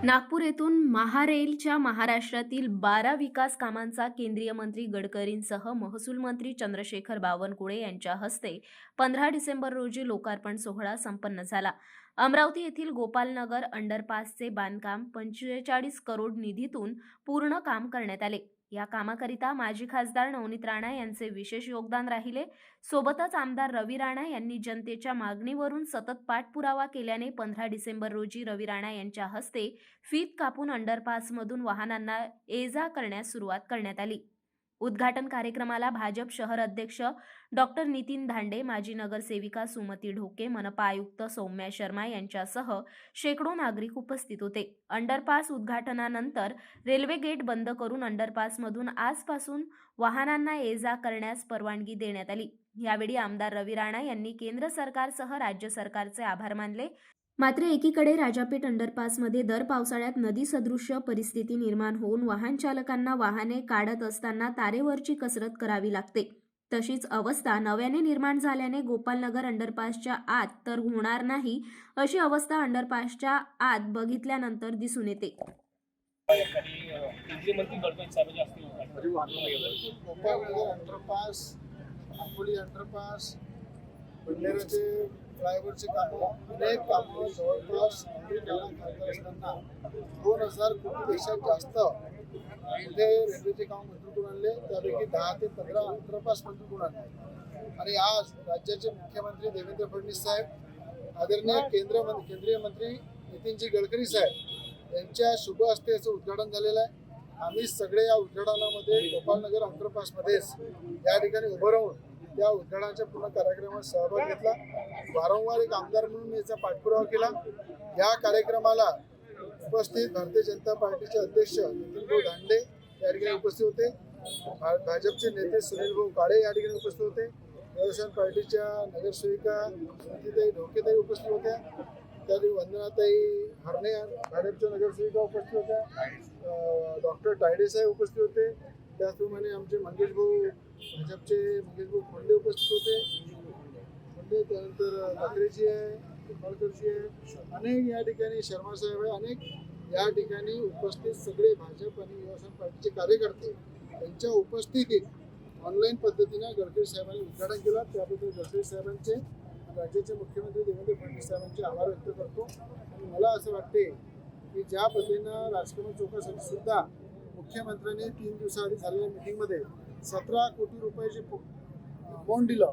नागपूर येथून महारेलच्या महाराष्ट्रातील 12 विकास कामांचा केंद्रीय मंत्री गडकरींसह महसूल मंत्री चंद्रशेखर बावनकुळे यांच्या हस्ते 15 डिसेंबर रोजी लोकार्पण सोहळा संपन्न झाला। अमरावती येथील गोपालनगर अंडरपासचे बांधकाम 45 करोड निधीतून पूर्ण काम करण्यात आले। या कामाकरिता माजी खासदार नवनीत राणा यांचे विशेष योगदान राहिले। सोबतच आमदार रवी राणा यांनी जनतेच्या मागणीवरून सतत पाठपुरावा केल्याने 15 डिसेंबर रोजी रवी राणा यांच्या हस्ते फीत कापून अंडरपासमधून वाहनांना ये-जा करण्यास सुरुवात करण्यात आली। उद्घाटन कार्यक्रमाला भाजप शहर अध्यक्ष डॉक्टर नितीन धांडे, माजी नगरसेविका सुमती ढोके, मनपा आयुक्त सौम्या शर्मा यांच्यासह शेकडो नागरिक उपस्थित होते। अंडरपास उद्घाटनानंतर रेल्वे गेट बंद करून अंडरपासमधून आजपासून वाहनांना ये-जा करण्यास परवानगी देण्यात आली। यावेळी आमदार रवी राणा यांनी केंद्र सरकारसह राज्य सरकारचे आभार मानले। मात्र एकीकडे राजापेठ अंडरपासमध्ये दर पावसाळ्यात नदी सदृश्य परिस्थिती निर्माण होऊन वाहन चालकांना वाहने काढत असताना तारेवरची कसरत करावी लागते। तशीच अवस्था नव्याने निर्माण झाल्याने गोपालनगर अंडरपासच्या आत तर होणार नाही अशी अवस्था अंडरपासच्या आत बघितल्यानंतर दिसून येते। गोपालनगर अंडरपास, आंबोली अंडरपास, बंडेराचे फ्लायओव्हरचे कामं, अनेक कामं जवळपास करत असताना 2000 कोटीपेक्षा जास्त इथे रेल्वेचे काम मंजूर करून आणले। त्यापैकी 10 ते 15 अंडरपास मंजूर करून आणले। आणि आज राज्याचे मुख्यमंत्री देवेंद्र फडणवीस साहेब, आदरणीय केंद्रीय मंत्री नितीनजी गडकरी साहेब यांच्या शुभ हस्ते याचं उद्घाटन झालेलं आहे। आम्ही सगळे या उद्घाटनामध्ये गोपालनगर अंडरपासमध्येच या ठिकाणी उभं राहून त्या उद्घाटनाच्या पूर्ण कार्यक्रमात सहभाग घेतला। वारंवार एक आमदार म्हणून याचा पाठपुरावा केला। या कार्यक्रमाला उपस्थित भारतीय जनता पार्टीचे अध्यक्ष नितीनभाऊ धांडे या ठिकाणी उपस्थित होते। भाजपचे नेते सुनीलभाऊ काळे या ठिकाणी उपस्थित होते। व्यवसाय पार्टीच्या नगरसेविका सुमतीताई ढोकेताई उपस्थित होत्या। त्यावेळी वंदनाताई हरणे भाजपच्या नगरसेविका उपस्थित होत्या। डॉक्टर तायडे साहेब उपस्थित होते। त्याचप्रमाणे आमचे मंगेशभाऊ भाजपचे मंगेशभाऊ खोंडे उपस्थित होते। त्यानंतर ठाकरेजी आहे, निंबाळकरजी आहे, अनेक या ठिकाणी शर्मा साहेब आहे, अनेक या ठिकाणी उपस्थित सगळे भाजप आणि व्यवसाय पार्टीचे कार्यकर्ते यांच्या उपस्थितीत ऑनलाईन पद्धतीने गडकरी साहेबांनी उद्घाटन केलं। त्याबद्दल गडकरी साहेबांचे राज्याचे मुख्यमंत्री देवेंद्र फडणवीस साहेबांचे आभार व्यक्त करतो। आणि मला असं वाटते की ज्या पद्धतीनं राजकमल चौकासाठी सुद्धा मुख्यमंत्र्यांनी 3 दिवसाआधी झालेल्या मीटिंगमध्ये 17 कोटी रुपयाचे अमाऊंट दिलं।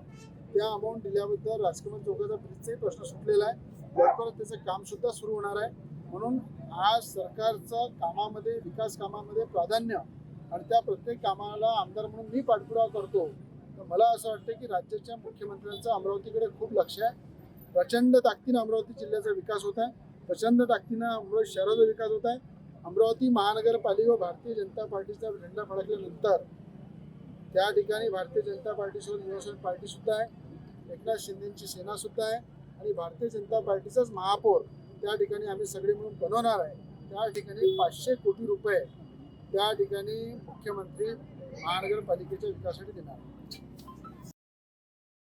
त्या अमाऊंट दिल्याबद्दल राजकमल चौकाचा ब्रिजचाही प्रश्न सुटलेला आहे। लवकरच त्याचं काम सुद्धा सुरू होणार आहे। म्हणून आज सरकारचं कामामध्ये, विकास कामामध्ये प्राधान्य आणि त्या प्रत्येक कामाला आमदार म्हणून मी पाठपुरावा करतो। तर मला असं वाटतं की राज्याच्या मुख्यमंत्र्यांचं अमरावतीकडे खूप लक्ष आहे। प्रचंड ताकदीनं अमरावती जिल्ह्याचा विकास होत आहे, प्रचंड ताकदीनं अमरावती शहराचा विकास होत आहे। अमरावती महानगरपालिका व भारतीय जनता पार्टीचा झेंडा फडकल्यानंतर त्या ठिकाणी भारतीय जनता पार्टीसोबत व्यवसाय पार्टी सुद्धा आहे, एकनाथ शिंदेची सेना सुद्धा आहे आणि भारतीय जनता पार्टीचाच महापौर त्या ठिकाणी आम्ही सगळे म्हणून बनवणार आहे। त्या ठिकाणी 500 कोटी रुपये त्या ठिकाणी मुख्यमंत्री महानगरपालिकेच्या विकासासाठी देणार आहे।